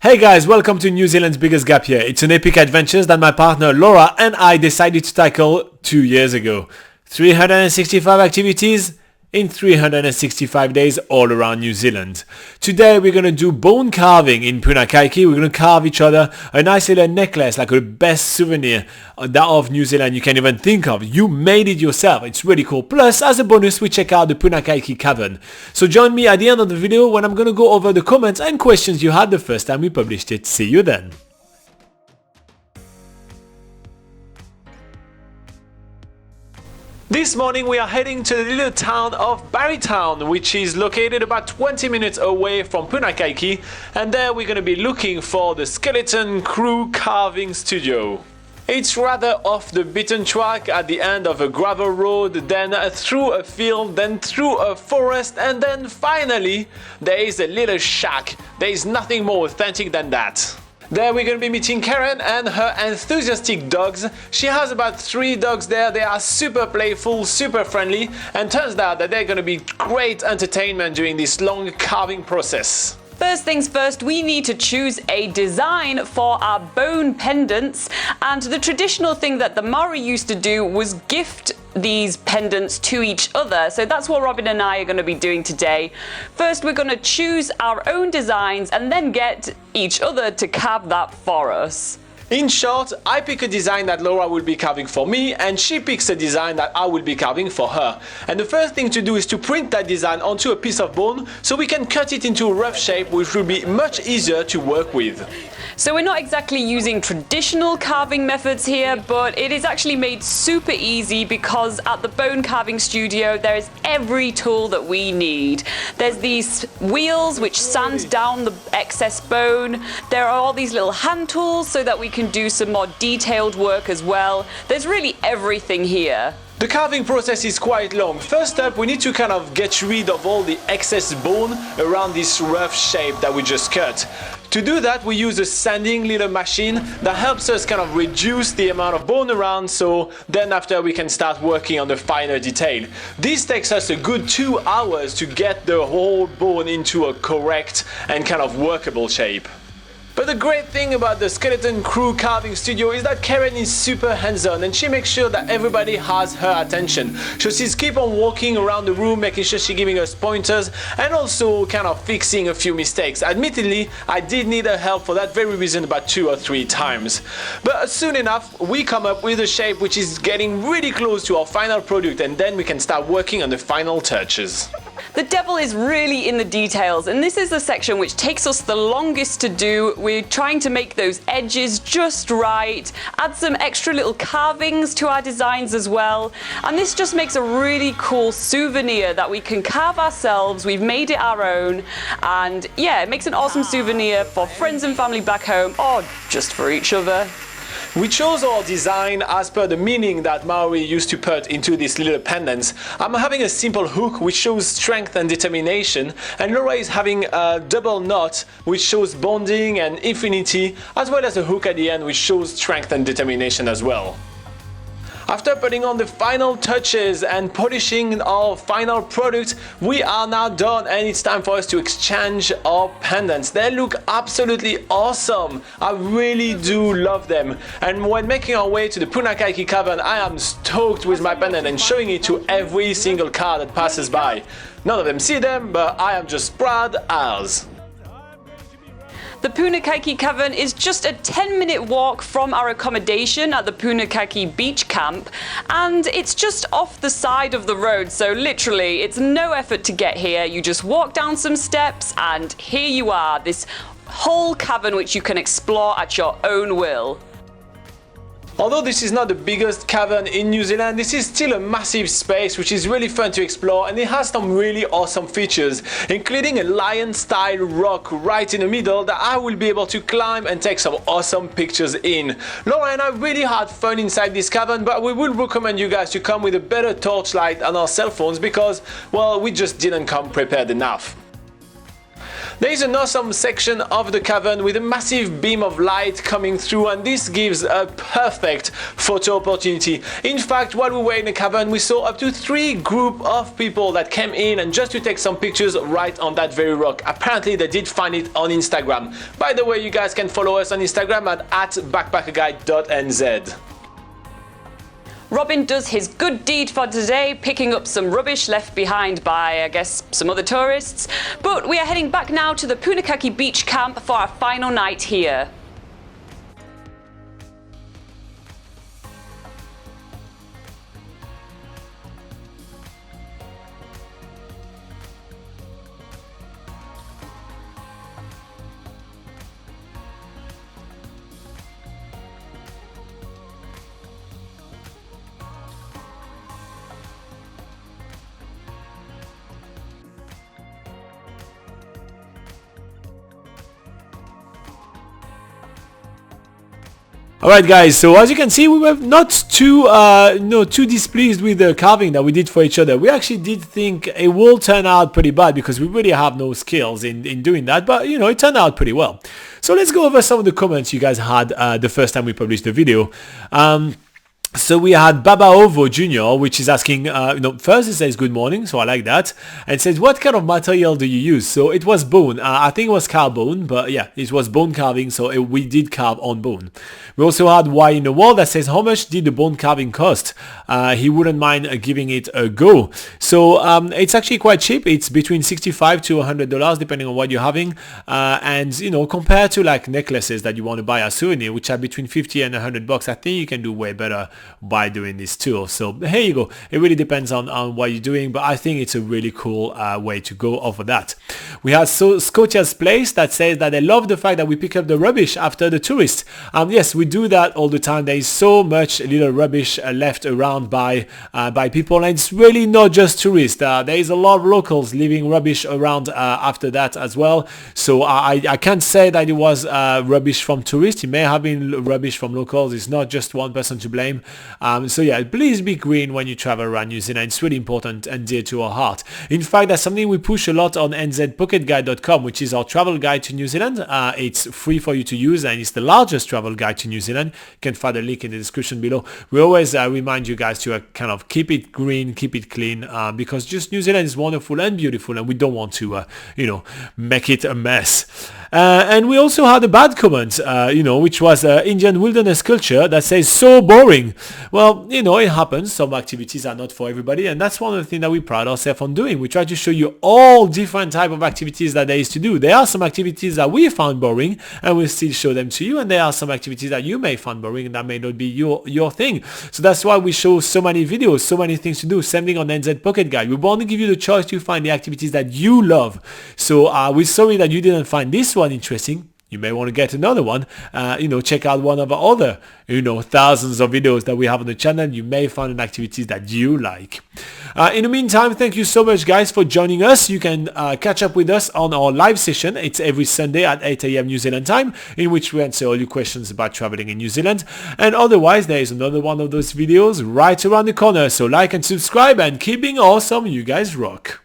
Hey guys, welcome to New Zealand's biggest gap year. It's an epic adventure that my partner Laura and I decided to tackle 2 years ago. 365 activities in 365 days all around New Zealand. Today we're going to do bone carving in Punakaiki. We're going to carve each other a nice little necklace, like a best souvenir of New Zealand you can even think of. You made it yourself. It's really cool. Plus, as a bonus, we check out the Punakaiki Cavern. So join me at the end of the video when I'm going to go over the comments and questions you had the first time we published it. See you then. This morning we are heading to the little town of Barrytown, which is located about 20 minutes away from Punakaiki, and there we're going to be looking for the Skeleton Crew Carving Studio. It's rather off the beaten track at the end of a gravel road, then through a field, then through a forest, and then finally there is a little shack. There is nothing more authentic than that. There we're going to be meeting Karen and her enthusiastic dogs. She has about 3 dogs there. They are super playful, super friendly, and turns out that they're going to be great entertainment during this long carving process. First things first, we need to choose a design for our bone pendants, and the traditional thing that the Maori used to do was gift these pendants to each other. So that's what Robin and I are going to be doing today. First we're going to choose our own designs and then get each other to carve that for us. In short, I pick a design that Laura will be carving for me, and she picks a design that I will be carving for her. And the first thing to do is to print that design onto a piece of bone so we can cut it into a rough shape, which will be much easier to work with. So we're not exactly using traditional carving methods here, but it is actually made super easy because at the bone carving studio there is every tool that we need. There's these wheels which sand down the excess bone. There are all these little hand tools so that we can do some more detailed work as well. There's really everything here. The carving process is quite long. First up, we need to kind of get rid of all the excess bone around this rough shape that we just cut. To do that, we use a sanding little machine that helps us kind of reduce the amount of bone around, so then after we can start working on the finer detail. This takes us a good 2 hours to get the whole bone into a correct and kind of workable shape. But the great thing about the Skeleton Crew Carving Studio is that Karen is super hands-on and she makes sure that everybody has her attention. So she's keep on walking around the room, making sure she's giving us pointers and also kind of fixing a few mistakes. Admittedly, I did need her help for that very reason about 2 or 3 times. But soon enough, we come up with a shape which is getting really close to our final product, and then we can start working on the final touches. The devil is really in the details, and this is the section which takes us the longest to do. We're trying to make those edges just right, add some extra little carvings to our designs as well, and this just makes a really cool souvenir that we can carve ourselves. We've made it our own, and yeah, it makes an awesome souvenir for friends and family back home, or just for each other. We chose our design as per the meaning that Maori used to put into these little pendants. I'm having a simple hook which shows strength and determination, and Laura is having a double knot which shows bonding and infinity, as well as a hook at the end which shows strength and determination as well. After putting on the final touches and polishing our final product, we are now done, and it's time for us to exchange our pendants. They look absolutely awesome. I really do love them. And when making our way to the Punakaiki Cavern, I am stoked with my pendant and showing it to every single car that passes by. None of them see them, but I am just proud as. The Punakaiki Cavern is just a 10-minute walk from our accommodation at the Punakaiki Beach Camp, and it's just off the side of the road, so literally it's no effort to get here. You just walk down some steps and here you are, this whole cavern which you can explore at your own will. Although this is not the biggest cavern in New Zealand, this is still a massive space which is really fun to explore, and it has some really awesome features, including a lion-style rock right in the middle that I will be able to climb and take some awesome pictures in. Laura and I really had fun inside this cavern, but we would recommend you guys to come with a better torchlight on our cell phones because, well, we just didn't come prepared enough. There is an awesome section of the cavern with a massive beam of light coming through, and this gives a perfect photo opportunity. In fact, while we were in the cavern, we saw up to 3 groups of people that came in and just to take some pictures right on that very rock. Apparently they did find it on Instagram. By the way, you guys can follow us on Instagram at backpackerguide.nz. Robin does his good deed for today, picking up some rubbish left behind by, I guess, some other tourists. But we are heading back now to the Punakaiki beach camp for our final night here. Alright guys, so as you can see, we were not too too displeased with the carving that we did for each other. We actually did think it will turn out pretty bad because we really have no skills in doing that, but you know, it turned out pretty well. So let's go over some of the comments you guys had the first time we published the video. So we had Baba Ovo Jr., which is asking, first it says good morning, so I like that. And it says, what kind of material do you use? So it was bone. I think it was cow bone, but yeah, it was bone carving, so we did carve on bone. We also had Y in the wall that says, how much did the bone carving cost? He wouldn't mind giving it a go. So it's actually quite cheap. It's between $65 to $100, depending on what you're having. And, you know, compared to like necklaces that you want to buy as souvenir, which are between 50 and $100, I think you can do way better by doing this tool. So here you go. It really depends on what you're doing, but I think it's a really cool way to go over that. We have Scotia's Place that says that they love the fact that we pick up the rubbish after the tourists. Yes, we do that all the time. There is so much little rubbish left around by people, and it's really not just tourists. There is a lot of locals leaving rubbish around after that as well. So I can't say that it was rubbish from tourists. It may have been rubbish from locals. It's not just one person to blame. So yeah, please be green when you travel around New Zealand. It's really important and dear to our heart. In fact, that's something we push a lot on NZPocketGuide.com, which is our travel guide to New Zealand. It's free for you to use, and it's the largest travel guide to New Zealand. You can find a link in the description below. We always remind you guys to kind of keep it green, keep it clean, because just New Zealand is wonderful and beautiful, and we don't want to, make it a mess. And we also had a bad comment, which was Indian wilderness culture that says so boring. Well, it happens. Some activities are not for everybody, and that's one of the things that we pride ourselves on doing. We try to show you all different type of activities that there is to do. There are some activities that we found boring, and we'll still show them to you, and there are some activities that you may find boring and that may not be your thing. So that's why we show so many videos, so many things to do. Same thing on NZ Pocket Guide. We want to give you the choice to find the activities that you love. So we're sorry that you didn't find this one interesting. You may want to get another one. Check out one of our other, thousands of videos that we have on the channel. You may find an activities that you like. In the meantime, thank you so much, guys, for joining us. You can catch up with us on our live session. It's every Sunday at 8 a.m. New Zealand time, in which we answer all your questions about traveling in New Zealand. And otherwise, there is another one of those videos right around the corner. So like and subscribe, and keep being awesome. You guys rock.